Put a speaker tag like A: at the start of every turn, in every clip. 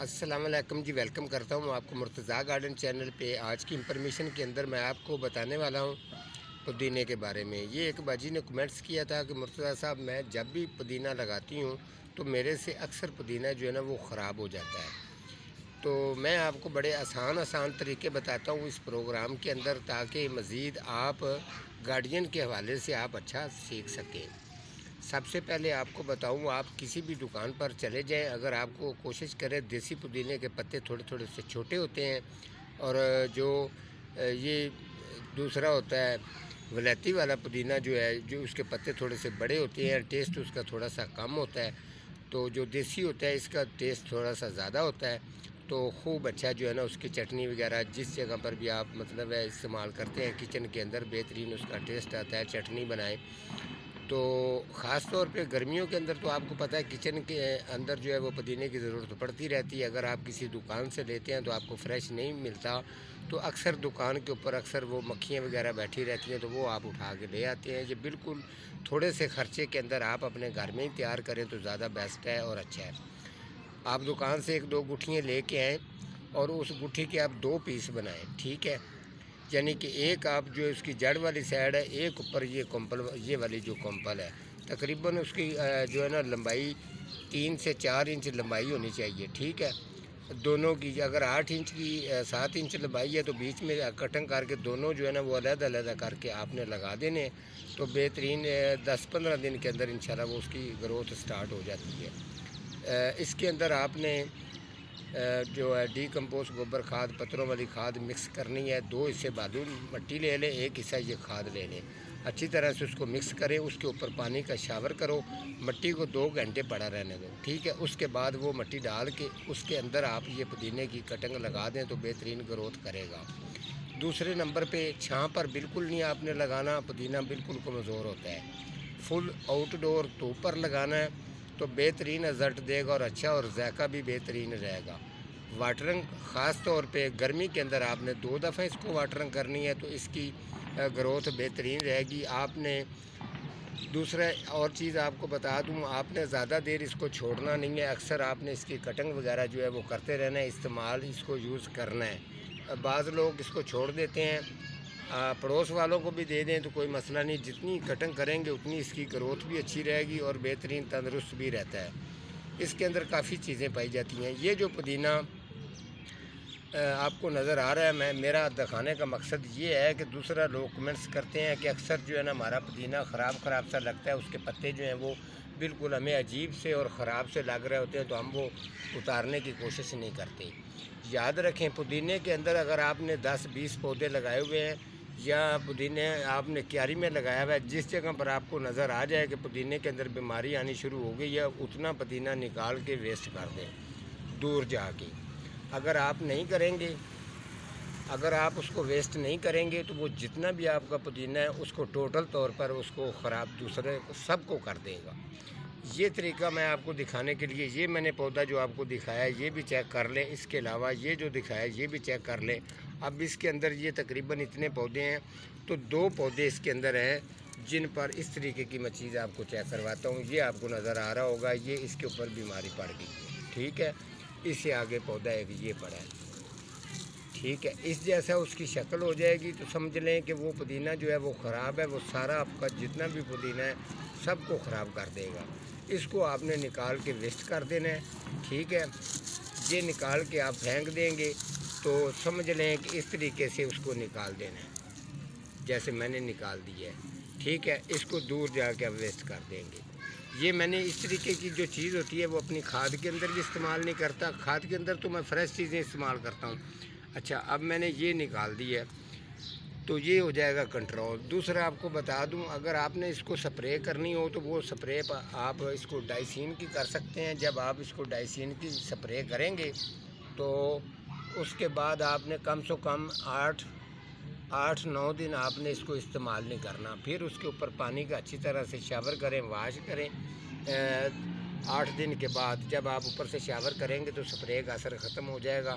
A: السلام علیکم جی، ویلکم کرتا ہوں آپ کو مرتضیٰ گارڈن چینل پہ۔ آج کی انفارمیشن کے اندر میں آپ کو بتانے والا ہوں پودینے کے بارے میں۔ یہ ایک باجی نے کمنٹس کیا تھا کہ مرتضیٰ صاحب میں جب بھی پودینہ لگاتی ہوں تو میرے سے اکثر پودینہ جو ہے نا وہ خراب ہو جاتا ہے۔ تو میں آپ کو بڑے آسان طریقے بتاتا ہوں اس پروگرام کے اندر، تاکہ مزید آپ گارڈین کے حوالے سے آپ اچھا سیکھ سکیں۔ سب سے پہلے آپ کو بتاؤں، آپ کسی بھی دکان پر چلے جائیں، اگر آپ کو کوشش کریں، دیسی پودینے کے پتے تھوڑے تھوڑے سے چھوٹے ہوتے ہیں، اور جو یہ دوسرا ہوتا ہے ولیتی والا پودینہ جو ہے، جو اس کے پتے تھوڑے سے بڑے ہوتے ہیں، ٹیسٹ اس کا تھوڑا سا کم ہوتا ہے، تو جو دیسی ہوتا ہے اس کا ٹیسٹ تھوڑا سا زیادہ ہوتا ہے۔ تو خوب اچھا جو ہے نا اس کی چٹنی وغیرہ جس جگہ پر بھی آپ ہے استعمال کرتے ہیں کچن کے اندر، بہترین اس کا ٹیسٹ آتا ہے۔ چٹنی بنائیں تو خاص طور پہ گرمیوں کے اندر تو آپ کو پتہ ہے کچن کے اندر جو ہے وہ پودینے کی ضرورت پڑتی رہتی ہے۔ اگر آپ کسی دکان سے لیتے ہیں تو آپ کو فریش نہیں ملتا، تو اکثر دکان کے اوپر اکثر وہ مکھیاں وغیرہ بیٹھی رہتی ہیں، تو وہ آپ اٹھا کے لے آتے ہیں۔ یہ بالکل تھوڑے سے خرچے کے اندر آپ اپنے گھر میں ہی تیار کریں تو زیادہ بیسٹ ہے اور اچھا ہے۔ آپ دکان سے ایک دو گٹھیاں لے کے آئیں اور اس گٹھی کے آپ 2 پیس بنائیں، ٹھیک ہے؟ یعنی کہ ایک آپ جو اس کی جڑ والی سائڈ ہے، ایک اوپر یہ کمپل، یہ والی جو کمپل ہے، تقریباً اس کی جو ہے نا لمبائی 3 سے 4 انچ لمبائی ہونی چاہیے، ٹھیک ہے؟ دونوں کی اگر 8 انچ کی 7 انچ لمبائی ہے تو بیچ میں کٹنگ کر کے دونوں جو ہے نا وہ علیحدہ علیحدہ کر کے آپ نے لگا دینے، تو بہترین 10-15 دن کے اندر انشاءاللہ وہ اس کی گروتھ سٹارٹ ہو جاتی ہے۔ اس کے اندر آپ نے جو ہے ڈی کمپوز گوبر کھاد، پتروں والی کھاد مکس کرنی ہے۔ 2 حصے بالو مٹی لے لیں، 1 حصہ یہ کھاد لے لیں، اچھی طرح سے اس کو مکس کریں۔ اس کے اوپر پانی کا شاور کرو، مٹی کو 2 گھنٹے پڑا رہنے دو، ٹھیک ہے؟ اس کے بعد وہ مٹی ڈال کے اس کے اندر آپ یہ پودینے کی کٹنگ لگا دیں تو بہترین گروتھ کرے گا۔ دوسرے نمبر پہ چھاں پر بالکل نہیں آپ نے لگانا، پودینہ بالکل کمزور ہوتا ہے۔ فل آؤٹ ڈور دھوپ پر لگانا ہے تو بہترین رزلٹ دے گا اور اچھا، اور ذائقہ بھی بہترین رہے گا۔ واٹرنگ خاص طور پہ گرمی کے اندر آپ نے 2 دفعہ اس کو واٹرنگ کرنی ہے تو اس کی گروتھ بہترین رہے گی۔ آپ نے دوسرا اور چیز آپ کو بتا دوں، آپ نے زیادہ دیر اس کو چھوڑنا نہیں ہے، اکثر آپ نے اس کی کٹنگ وغیرہ جو ہے وہ کرتے رہنا ہے، استعمال اس کو یوز کرنا ہے۔ بعض لوگ اس کو چھوڑ دیتے ہیں، پڑوس والوں کو بھی دے دیں تو کوئی مسئلہ نہیں، جتنی کٹنگ کریں گے اتنی اس کی گروتھ بھی اچھی رہے گی اور بہترین تندرست بھی رہتا ہے۔ اس کے اندر کافی چیزیں پائی جاتی ہیں۔ یہ جو پودینہ آپ کو نظر آ رہا ہے، میرا دکھانے کا مقصد یہ ہے کہ دوسرا لوگ کمنٹس کرتے ہیں کہ اکثر جو ہے نا ہمارا پودینہ خراب سا لگتا ہے، اس کے پتے جو ہیں وہ بالکل ہمیں عجیب سے اور خراب سے لگ رہے ہوتے ہیں تو ہم وہ اتارنے کی کوشش نہیں کرتے۔ یاد رکھیں، پودینے کے اندر اگر آپ نے 10-20 پودے لگائے ہوئے ہیں یا پودینے آپ نے کیاری میں لگایا ہوا ہے، جس جگہ پر آپ کو نظر آ جائے کہ پودینے کے اندر بیماری آنی شروع ہو گئی ہے، اتنا پودینہ نکال کے ویسٹ کر دیں دور جا کے۔ اگر آپ نہیں کریں گے، اگر آپ اس کو ویسٹ نہیں کریں گے تو وہ جتنا بھی آپ کا پودینہ ہے اس کو ٹوٹل طور پر اس کو خراب دوسرے سب کو کر دے گا۔ یہ طریقہ میں آپ کو دکھانے کے لیے، یہ میں نے پودا جو آپ کو دکھایا ہے یہ بھی چیک کر لیں، اس کے علاوہ یہ جو دکھایا ہے یہ بھی چیک کر لیں۔ اب اس کے اندر یہ تقریباً اتنے پودے ہیں، تو 2 پودے اس کے اندر ہیں جن پر اس طریقے کی میں چیز آپ کو چیک کرواتا ہوں۔ یہ آپ کو نظر آ رہا ہوگا، یہ اس کے اوپر بیماری پڑ گئی ہے، ٹھیک ہے؟ اس سے آگے پودا ایک یہ پڑا ہے، ٹھیک ہے؟ اس جیسا اس کی شکل ہو جائے گی تو سمجھ لیں کہ وہ پودینہ جو ہے وہ خراب ہے، وہ سارا آپ کا جتنا بھی پودینہ ہے سب کو خراب کر دے گا۔ اس کو آپ نے نکال کے ویسٹ کر دینا ہے، ٹھیک ہے؟ یہ نکال کے آپ پھینک دیں گے تو سمجھ لیں کہ اس طریقے سے اس کو نکال دینا ہے جیسے میں نے نکال دیا ہے، ٹھیک ہے؟ اس کو دور جا کے آپ ویسٹ کر دیں گے۔ یہ میں نے اس طریقے کی جو چیز ہوتی ہے وہ اپنی کھاد کے اندر بھی استعمال نہیں کرتا، کھاد کے اندر تو میں فریش چیزیں استعمال کرتا ہوں۔ اچھا، اب میں نے یہ نکال دی ہے تو یہ ہو جائے گا کنٹرول۔ دوسرا آپ کو بتا دوں، اگر آپ نے اس کو سپرے کرنی ہو تو وہ سپرے آپ اس کو ڈائسین کی کر سکتے ہیں۔ جب آپ اس کو ڈائسین کی سپرے کریں گے تو اس کے بعد آپ نے کم سے کم 8-9 دن آپ نے اس کو استعمال نہیں کرنا، پھر اس کے اوپر پانی کا اچھی طرح سے شاور کریں، واش کریں۔ 8 دن کے بعد جب آپ اوپر سے شاور کریں گے تو سپرے کا اثر ختم ہو جائے گا،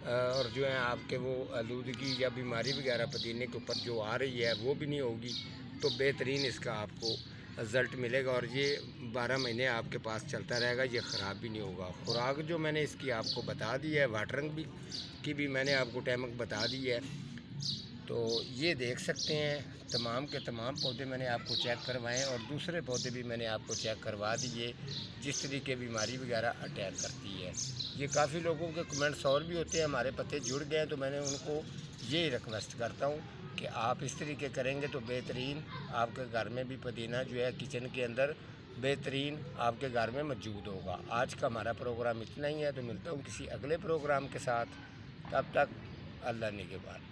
A: اور جو ہے آپ کے وہ آلودگی یا بیماری وغیرہ پودینے کے اوپر جو آ رہی ہے وہ بھی نہیں ہوگی، تو بہترین اس کا آپ کو رزلٹ ملے گا اور یہ 12 مہینے آپ کے پاس چلتا رہے گا، یہ خراب بھی نہیں ہوگا۔ خوراک جو میں نے اس کی آپ کو بتا دی ہے، واٹرنگ کی بھی میں نے آپ کو ٹائمنگ بتا دی ہے، تو یہ دیکھ سکتے ہیں تمام کے تمام پودے میں نے آپ کو چیک کروائے اور دوسرے پودے بھی میں نے آپ کو چیک کروا دیے جس طریقے بیماری وغیرہ اٹیک کرتی ہے۔ یہ کافی لوگوں کے کمنٹس اور بھی ہوتے ہیں، ہمارے پتے جڑ گئے ہیں، تو میں نے ان کو یہی ریکویسٹ کرتا ہوں کہ آپ اس طریقے کریں گے تو بہترین آپ کے گھر میں بھی پودینہ جو ہے کچن کے اندر بہترین آپ کے گھر میں موجود ہوگا۔ آج کا ہمارا پروگرام اتنا ہی ہے، تو ملتا ہوں کسی اگلے پروگرام کے ساتھ، تب تک اللہ نگہبان۔